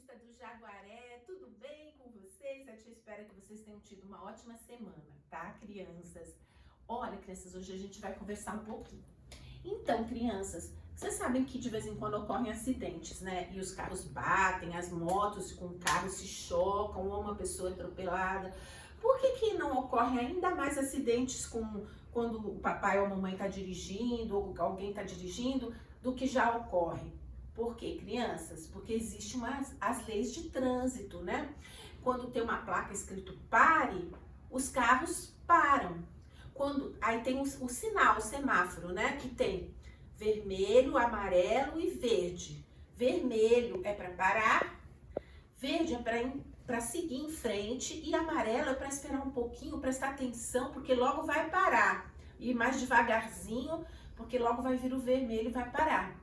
Batista do Jaguaré, tudo bem com vocês? A tia espera que vocês tenham tido uma ótima semana, tá, crianças? Olha, crianças, hoje a gente vai conversar um pouquinho. Então, crianças, vocês sabem que de vez em quando ocorrem acidentes, né? E os carros batem, as motos com o carro se chocam, ou uma pessoa é atropelada. Por que não ocorre ainda mais acidentes quando o papai ou a mamãe está dirigindo, ou alguém está dirigindo, do que já ocorre? Por quê, crianças? Porque existem as leis de trânsito, né? Quando tem uma placa escrito pare, os carros param. Aí tem o sinal, o semáforo, né? Que tem vermelho, amarelo e verde. Vermelho é para parar, verde é para seguir em frente e amarelo é para esperar um pouquinho, prestar atenção, porque logo vai parar. E mais devagarzinho, porque logo vai vir o vermelho e vai parar.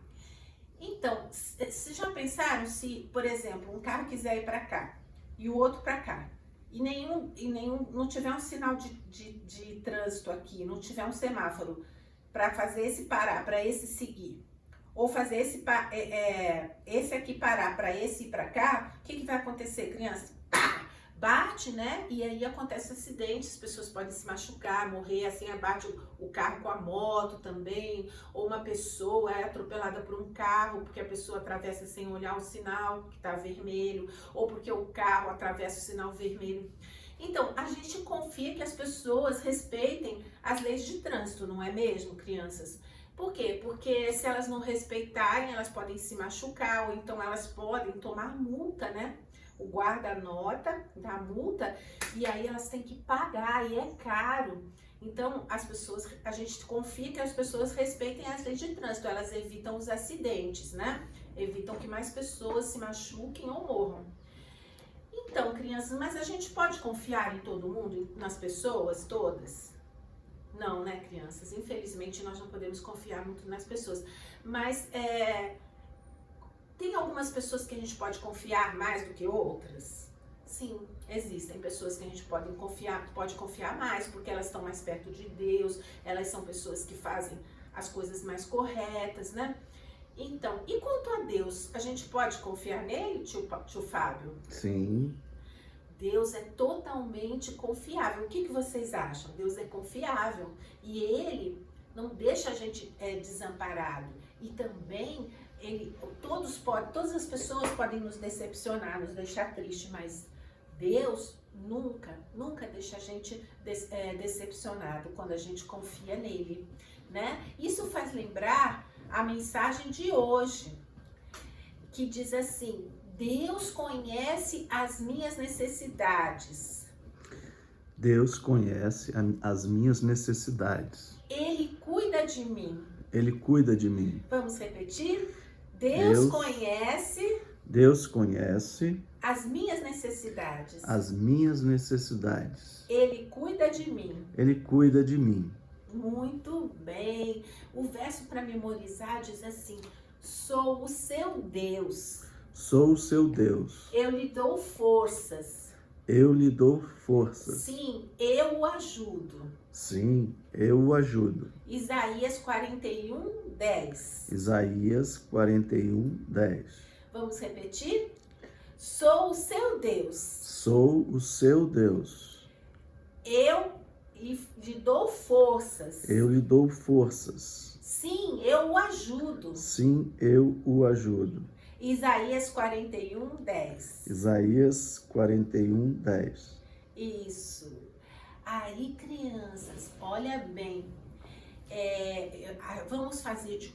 Então, vocês já pensaram se, por exemplo, um carro quiser ir para cá e o outro para cá, e não tiver um sinal de trânsito aqui, não tiver um semáforo para fazer esse parar, para esse seguir, ou fazer esse aqui parar para esse ir para cá, o que vai acontecer, crianças? Bate, né? E aí acontece acidente, as pessoas podem se machucar, morrer, assim, bate o carro com a moto também, ou uma pessoa é atropelada por um carro, porque a pessoa atravessa sem olhar o sinal que tá vermelho, ou porque o carro atravessa o sinal vermelho. Então, a gente confia que as pessoas respeitem as leis de trânsito, não é mesmo, crianças? Por quê? Porque se elas não respeitarem, elas podem se machucar, ou então elas podem tomar multa, né? O guarda anota da multa e aí elas têm que pagar e é caro. Então a gente confia que as pessoas respeitem as leis de trânsito, elas evitam os acidentes, né? Evitam que mais pessoas se machuquem ou morram. Então, crianças, mas a gente pode confiar em todo mundo, nas pessoas todas? Não, né, crianças? Infelizmente nós não podemos confiar muito nas pessoas, mas tem algumas pessoas que a gente pode confiar mais do que outras? Sim, existem pessoas que a gente pode confiar mais, porque elas estão mais perto de Deus, elas são pessoas que fazem as coisas mais corretas, né? Então, e quanto a Deus, a gente pode confiar nele, tio Fábio? Sim. Deus é totalmente confiável. O que vocês acham? Deus é confiável e ele não deixa a gente desamparado. E também todas as pessoas podem nos decepcionar, nos deixar triste, mas Deus nunca deixa a gente decepcionado quando a gente confia nele, né? Isso faz lembrar a mensagem de hoje, que diz assim: Deus conhece as minhas necessidades. Deus conhece as minhas necessidades. Ele cuida de mim. Ele cuida de mim. Vamos repetir? Deus conhece as minhas necessidades. As minhas necessidades. Ele cuida de mim. Ele cuida de mim. Muito bem. O verso para memorizar diz assim: sou o seu Deus. Sou o seu Deus. Eu lhe dou forças. Eu lhe dou forças. Sim, eu o ajudo. Sim, eu o ajudo. Isaías 41:10. Isaías 41:10. Vamos repetir? Sou o seu Deus. Sou o seu Deus. Eu lhe dou forças. Eu lhe dou forças. Sim, eu o ajudo. Sim, eu o ajudo. Isaías 41:10. Isaías 41:10. Isso. Aí, crianças, olha bem. Vamos fazer de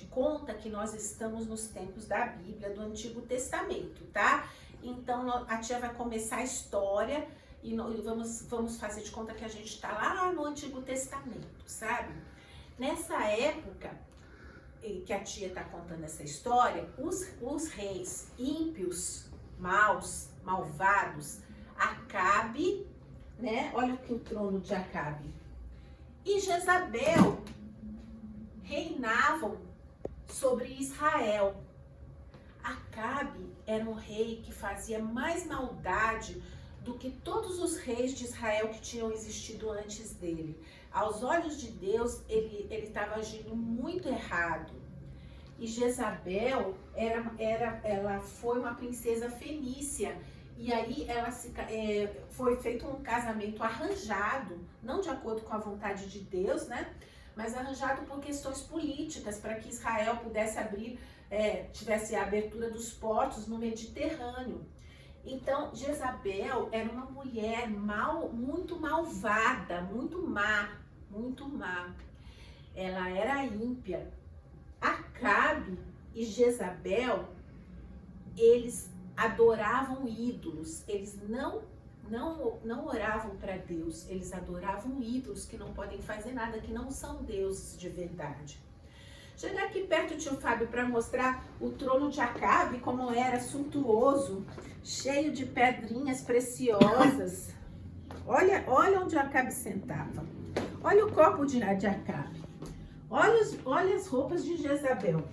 conta que nós estamos nos tempos da Bíblia, do Antigo Testamento, tá? Então, a tia vai começar a história e vamos fazer de conta que a gente está lá no Antigo Testamento, sabe? Nessa época que a tia está contando essa história, os reis ímpios, malvados, Acabe, né? Olha aqui o trono de Acabe. E Jezabel reinavam sobre Israel. Acabe era um rei que fazia mais maldade do que todos os reis de Israel que tinham existido antes dele. Aos olhos de Deus, ele estava agindo muito errado. E Jezabel ela foi uma princesa fenícia. E aí foi feito um casamento arranjado, não de acordo com a vontade de Deus, né? Mas arranjado por questões políticas, para que Israel pudesse tivesse a abertura dos portos no Mediterrâneo. Então, Jezabel era uma mulher muito malvada, muito má. Ela era ímpia. Acabe e Jezabel, eles adoravam ídolos, eles não oravam para Deus, eles adoravam ídolos que não podem fazer nada, que não são deuses de verdade. Chega aqui perto, tio Fábio, para mostrar o trono de Acabe, como era suntuoso, cheio de pedrinhas preciosas. Olha onde Acabe sentava. Olha o copo de Acabe. Olha as roupas de Jezabel.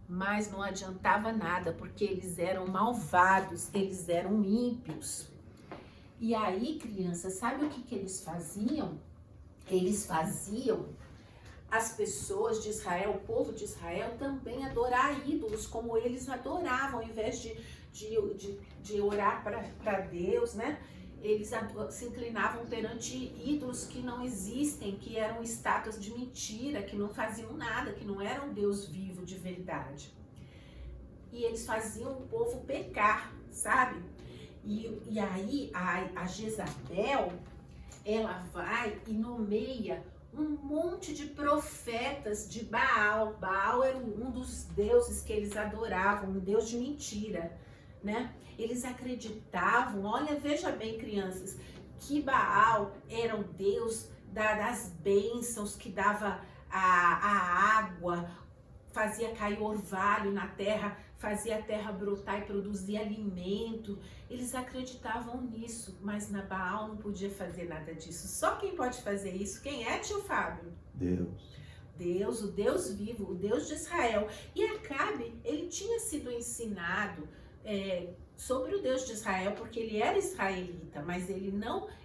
Mas não adiantava nada, porque eles eram malvados, eles eram ímpios. E aí, crianças, sabe o que eles faziam? Eles faziam as pessoas de Israel, o povo de Israel, também adorar ídolos, como eles adoravam, ao invés de orar para Deus, né? Eles se inclinavam perante ídolos que não existem, que eram estátuas de mentira, que não faziam nada, que não eram Deus vivo de verdade. E eles faziam o povo pecar, sabe? E aí a Jezabel, ela vai e nomeia um monte de profetas de Baal. Baal era um dos deuses que eles adoravam, um deus de mentira, né? Eles acreditavam, olha, veja bem, crianças, que Baal era o deus das bênçãos, que dava a água, fazia cair orvalho na terra, fazia a terra brotar e produzir alimento. Eles acreditavam nisso, mas na Baal não podia fazer nada disso. Só quem pode fazer isso, quem é, tio Fábio? Deus, o Deus vivo, o Deus de Israel. E Acabe, ele tinha sido ensinado sobre o Deus de Israel, porque ele era israelita, mas ele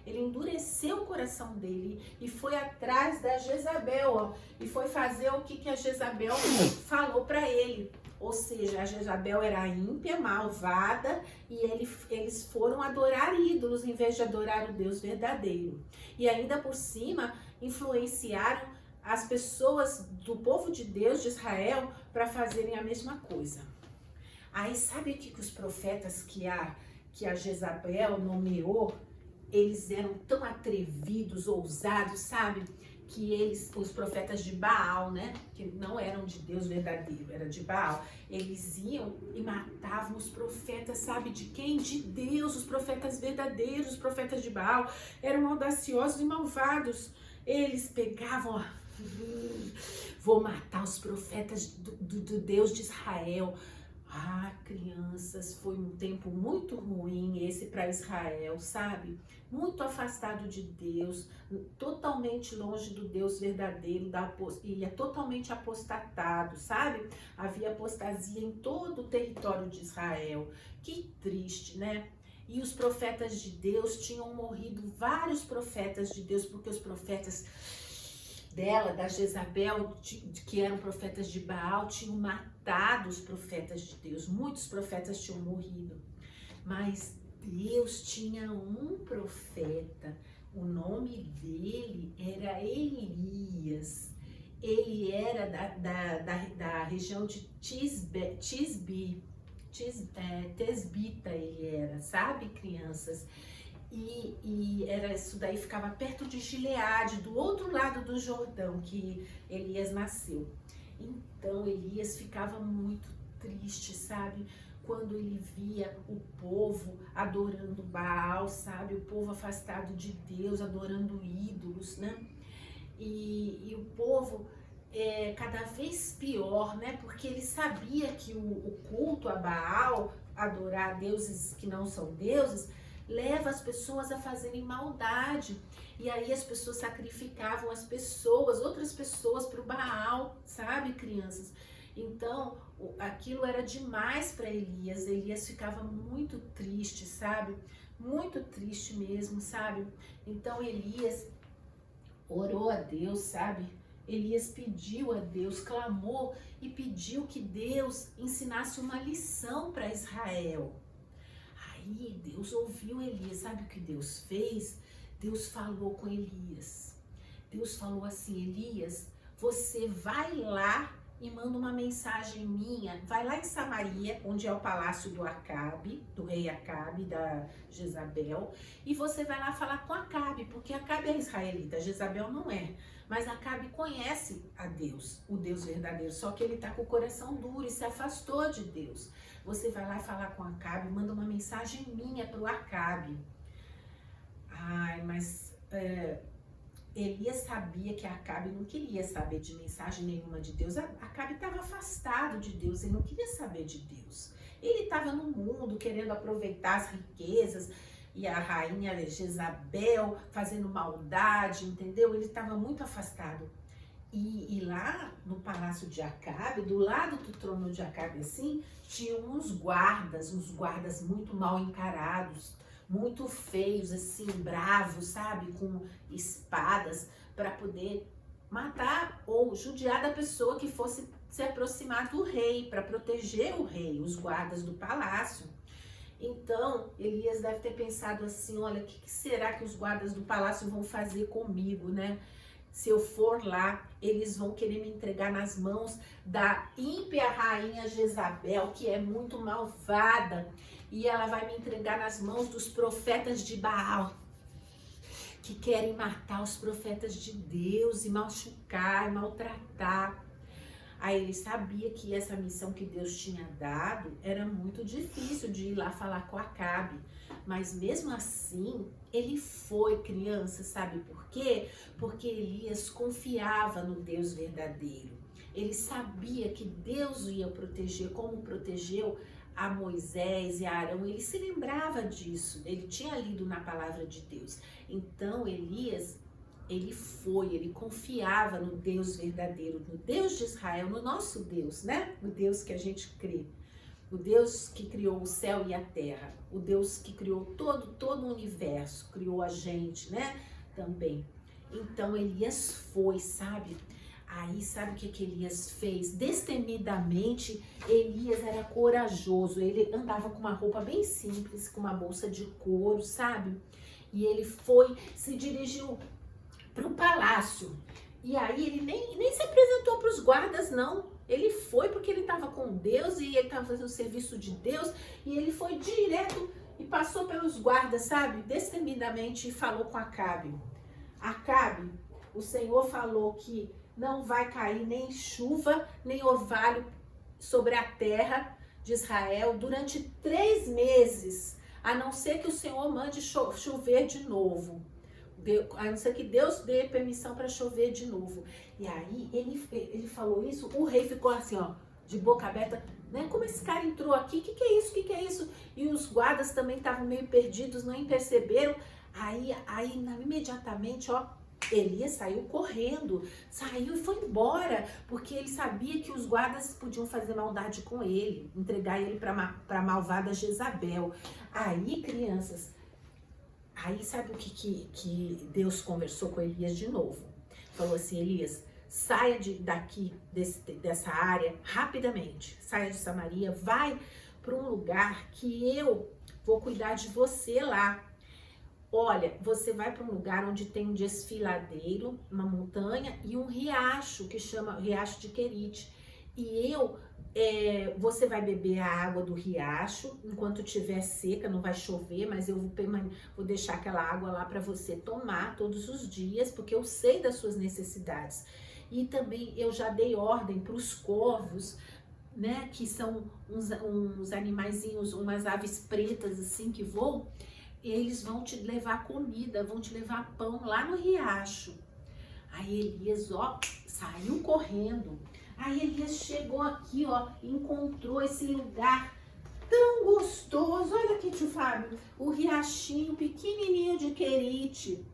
endureceu o coração dele e foi atrás da Jezabel, ó, e foi fazer o que a Jezabel falou para ele. Ou seja, a Jezabel era ímpia, malvada, e eles foram adorar ídolos em vez de adorar o Deus verdadeiro. E ainda por cima, influenciaram as pessoas do povo de Deus de Israel para fazerem a mesma coisa. Aí sabe o que os profetas que a Jezabel nomeou, eles eram tão atrevidos, ousados, sabe? Que os profetas de Baal, né? Que não eram de Deus verdadeiro, era de Baal. Eles iam e matavam os profetas, sabe? De quem? De Deus, os profetas verdadeiros, os profetas de Baal. Eram audaciosos e malvados. Eles pegavam, ó, vou matar os profetas do Deus de Israel. Ah, crianças, foi um tempo muito ruim esse para Israel, sabe? Muito afastado de Deus, totalmente longe do Deus verdadeiro, e totalmente apostatado, sabe? Havia apostasia em todo o território de Israel. Que triste, né? E os profetas de Deus tinham morrido, vários profetas de Deus, porque os profetas da Jezabel, que eram profetas de Baal, tinham matado os profetas de Deus. Muitos profetas tinham morrido. Mas Deus tinha um profeta, o nome dele era Elias. Ele era da região de Tesbita, ele era, sabe, crianças? E era isso daí, ficava perto de Gileade, do outro lado do Jordão, que Elias nasceu. Então Elias ficava muito triste, sabe? Quando ele via o povo adorando Baal, sabe? O povo afastado de Deus, adorando ídolos, né? E o povo cada vez pior, né? Porque ele sabia que o culto a Baal, adorar deuses que não são deuses, leva as pessoas a fazerem maldade. E aí as pessoas sacrificavam outras pessoas para o Baal, sabe, crianças? Então, aquilo era demais para Elias. Elias ficava muito triste, sabe? Muito triste mesmo, sabe? Então, Elias orou a Deus, sabe? Elias pediu a Deus, clamou e pediu que Deus ensinasse uma lição para Israel. Aí Deus ouviu Elias, sabe o que Deus fez? Deus falou com Elias. Deus falou assim: Elias, você vai lá e manda uma mensagem minha, vai lá em Samaria, onde é o palácio do Acabe, do rei Acabe, da Jezabel, e você vai lá falar com Acabe, porque Acabe é israelita, Jezabel não é. Mas Acabe conhece a Deus, o Deus verdadeiro, só que ele tá com o coração duro e se afastou de Deus. Você vai lá falar com Acabe, manda uma mensagem minha pro Acabe. Ai, mas Elias sabia que Acabe não queria saber de mensagem nenhuma de Deus. Acabe estava afastado de Deus, ele não queria saber de Deus. Ele estava no mundo querendo aproveitar as riquezas e a rainha Jezabel fazendo maldade, entendeu? Ele estava muito afastado. E lá no palácio de Acabe, do lado do trono de Acabe, assim, tinha uns guardas muito mal encarados, muito feios, assim, bravos, sabe? Com espadas para poder matar ou judiar da pessoa que fosse se aproximar do rei, para proteger o rei, os guardas do palácio. Então, Elias deve ter pensado assim: olha, o que será que os guardas do palácio vão fazer comigo, né? Se eu for lá, eles vão querer me entregar nas mãos da ímpia rainha Jezabel, que é muito malvada, e ela vai me entregar nas mãos dos profetas de Baal, que querem matar os profetas de Deus e machucar, e maltratar. Aí ele sabia que essa missão que Deus tinha dado era muito difícil de ir lá falar com Acabe. Mas mesmo assim, ele foi, criança, sabe por quê? Porque Elias confiava no Deus verdadeiro. Ele sabia que Deus ia proteger, como protegeu a Moisés e a Arão. Ele se lembrava disso, ele tinha lido na palavra de Deus. Então Elias, ele confiava no Deus verdadeiro, no Deus de Israel, no nosso Deus, né? O Deus que a gente crê. O Deus que criou o céu e a terra, o Deus que criou todo o universo, criou a gente, né? Também. Então Elias foi, sabe? Aí sabe o que Elias fez? Destemidamente, Elias era corajoso. Ele andava com uma roupa bem simples, com uma bolsa de couro, sabe? E ele foi, se dirigiu para o palácio. E aí ele nem se apresentou para os guardas, não. Ele foi porque ele estava com Deus e ele estava fazendo o serviço de Deus. E ele foi direto e passou pelos guardas, sabe? Destemidamente, e falou com Acabe. Acabe, o Senhor falou que não vai cair nem chuva, nem orvalho sobre a terra de Israel durante 3 meses, a não ser que o Senhor mande chover de novo. A não ser que Deus dê permissão para chover de novo. E aí ele falou isso, o rei ficou assim, ó, de boca aberta, né? Como esse cara entrou aqui? O que é isso? O que é isso? E os guardas também estavam meio perdidos, nem perceberam. Aí imediatamente, ó, Elias saiu correndo, saiu e foi embora, porque ele sabia que os guardas podiam fazer maldade com ele, entregar ele para a malvada Jezabel. Aí, crianças, aí sabe o que Deus conversou com Elias de novo? Falou assim: Elias, saia daqui dessa área rapidamente, saia de Samaria, vai para um lugar que eu vou cuidar de você lá. Olha, você vai para um lugar onde tem um desfiladeiro, uma montanha e um riacho que chama Riacho de Querite. E você vai beber a água do riacho enquanto estiver seca, não vai chover, mas eu vou deixar aquela água lá para você tomar todos os dias, porque eu sei das suas necessidades. E também eu já dei ordem para os corvos, né, que são uns animaizinhos, umas aves pretas assim que voam. Eles vão te levar comida, vão te levar pão lá no riacho. Aí Elias, ó, saiu correndo. Aí Elias chegou aqui, ó, encontrou esse lugar tão gostoso. Olha aqui, tio Fábio, o riachinho pequenininho de Querite.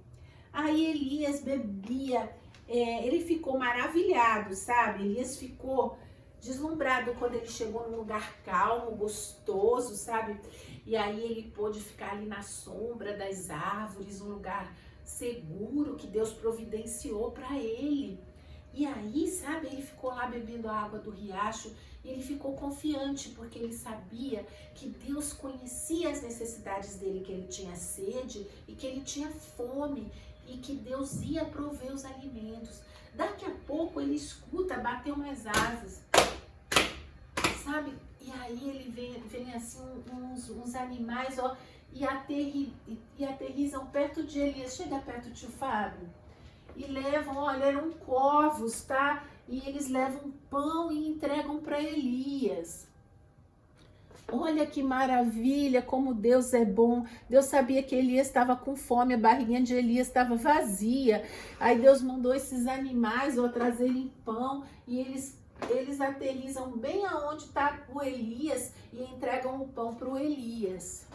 Aí Elias bebia, ele ficou maravilhado, sabe? Elias ficou deslumbrado quando ele chegou num lugar calmo, gostoso, sabe? E aí ele pôde ficar ali na sombra das árvores, um lugar seguro que Deus providenciou para ele. E aí, sabe, ele ficou lá bebendo a água do riacho e ele ficou confiante porque ele sabia que Deus conhecia as necessidades dele, que ele tinha sede e que ele tinha fome e que Deus ia prover os alimentos. Daqui a pouco ele escuta, bateu umas asas, sabe? E aí ele vem assim uns animais, ó, e aterrizam perto de Elias. Chega perto, tio Fábio. E levam, olha, eram corvos, tá? E eles levam pão e entregam para Elias. Olha que maravilha, como Deus é bom. Deus sabia que Elias estava com fome, a barriguinha de Elias estava vazia. Aí Deus mandou esses animais trazerem pão e eles aterrizam bem aonde está o Elias e entregam o pão para o Elias.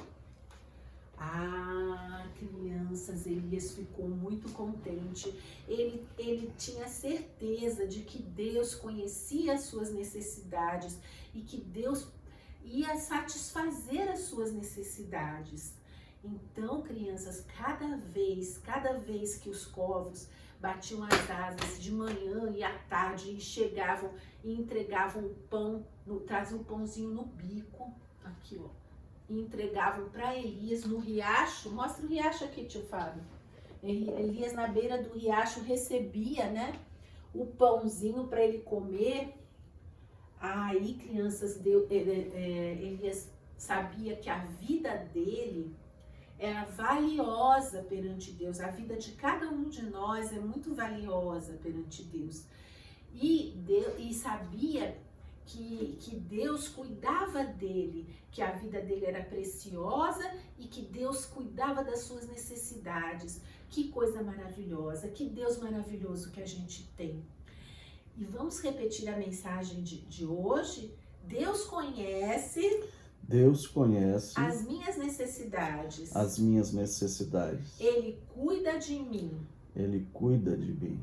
Ah, crianças, Elias ficou muito contente. Ele tinha certeza de que Deus conhecia as suas necessidades e que Deus ia satisfazer as suas necessidades. Então, crianças, cada vez que os corvos batiam as asas de manhã e à tarde e chegavam e entregavam o pão, traziam o pãozinho no bico, aqui ó, e entregavam para Elias no riacho. Mostra o riacho aqui, tio Fábio. Elias na beira do riacho recebia, né, o pãozinho para ele comer. Aí, crianças, Elias sabia que a vida dele era valiosa perante Deus. A vida de cada um de nós é muito valiosa perante Deus. E sabia que Deus cuidava dele, que a vida dele era preciosa e que Deus cuidava das suas necessidades. Que coisa maravilhosa, que Deus maravilhoso que a gente tem. E vamos repetir a mensagem de hoje. Deus conhece as minhas necessidades. Ele cuida de mim. Ele cuida de mim.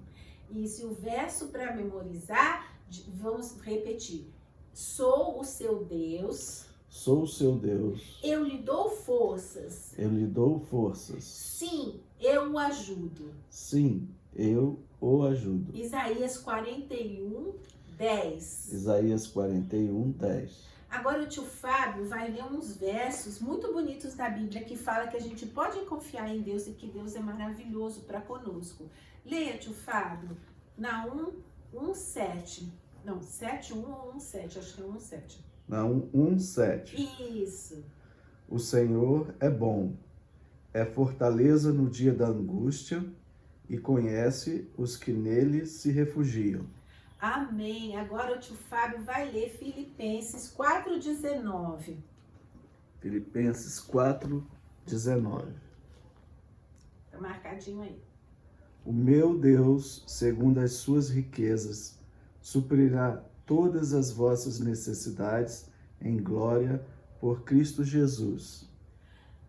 E se o verso para memorizar, vamos repetir. Sou o seu Deus. Sou o seu Deus. Eu lhe dou forças. Eu lhe dou forças. Sim, eu o ajudo. Sim, eu o ajudo. Isaías 41, 10. Isaías 41, 10. Agora o tio Fábio vai ler uns versos muito bonitos da Bíblia que fala que a gente pode confiar em Deus e que Deus é maravilhoso para conosco. Leia, tio Fábio, na 1:7. Não, 7:1 ou 1:7, acho que é 1:7. Na 1:7. Isso. O Senhor é bom, é fortaleza no dia da angústia e conhece os que nele se refugiam. Amém. Agora o tio Fábio vai ler Filipenses 4:19. Filipenses 4:19. Tá marcadinho aí. O meu Deus, segundo as suas riquezas, suprirá todas as vossas necessidades em glória por Cristo Jesus.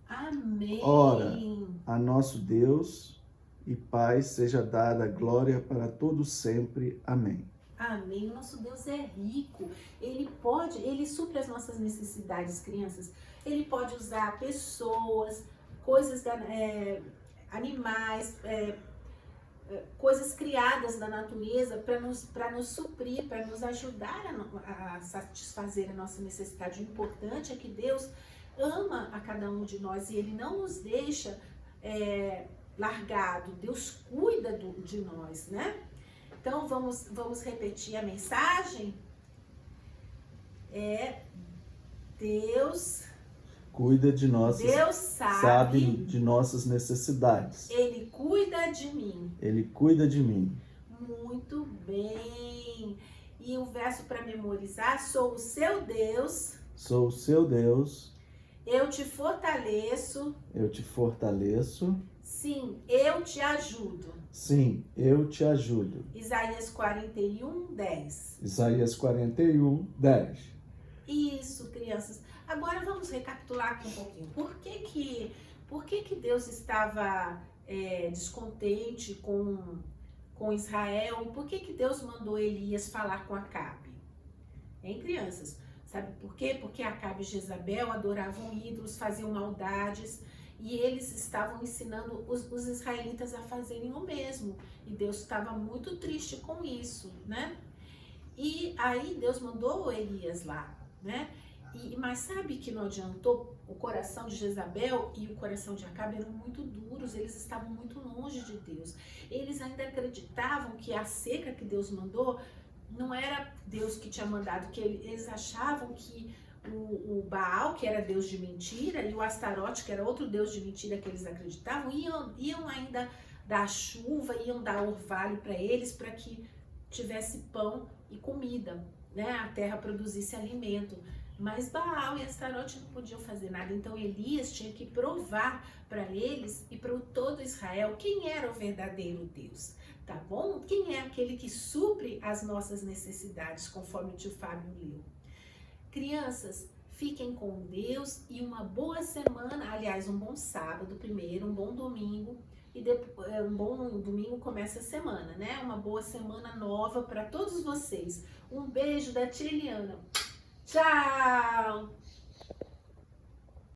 Amém. Ora, a nosso Deus e Pai seja dada glória para todos sempre. Amém. Amém. O nosso Deus é rico. Ele supre as nossas necessidades, crianças. Ele pode usar pessoas, coisas, animais, coisas criadas da natureza para nos suprir, para nos ajudar a satisfazer a nossa necessidade. O importante é que Deus ama a cada um de nós e Ele não nos deixa largado. Deus cuida de nós, né? Então, vamos repetir a mensagem? Deus cuida de nossas, Deus sabe de nossas necessidades. Ele cuida de mim. Ele cuida de mim. Muito bem. E o verso para memorizar: sou o seu Deus. Sou o seu Deus. Eu te fortaleço. Eu te fortaleço. Sim, eu te ajudo. Sim, eu te ajudo. Isaías 41, 10. Isaías 41, 10. Isso, crianças. Agora vamos recapitular aqui um pouquinho. Por que Deus estava descontente com Israel? E por que Deus mandou Elias falar com Acabe? Hein, crianças? Sabe por quê? Porque Acabe e Jezabel adoravam ídolos, faziam maldades. e eles estavam ensinando os israelitas a fazerem o mesmo. E Deus estava muito triste com isso, né? E aí Deus mandou Elias lá, né? Mas sabe que não adiantou? O coração de Jezabel e o coração de Acabe eram muito duros, eles estavam muito longe de Deus. Eles ainda acreditavam que a seca que Deus mandou não era Deus que tinha mandado, que eles achavam que o Baal, que era Deus de mentira, e o Astarote, que era outro Deus de mentira que eles acreditavam, iam ainda dar chuva, iam dar orvalho para eles, para que tivesse pão e comida, né? A terra produzisse alimento. Mas Baal e Astarote não podiam fazer nada, então Elias tinha que provar para eles e para todo Israel quem era o verdadeiro Deus, tá bom? Quem é aquele que supre as nossas necessidades, conforme o tio Fábio leu. Crianças, fiquem com Deus e uma boa semana, aliás, um bom sábado primeiro, um bom domingo, e depois, um bom domingo começa a semana, né? Uma boa semana nova para todos vocês. Um beijo da tia Eliana. Tchau!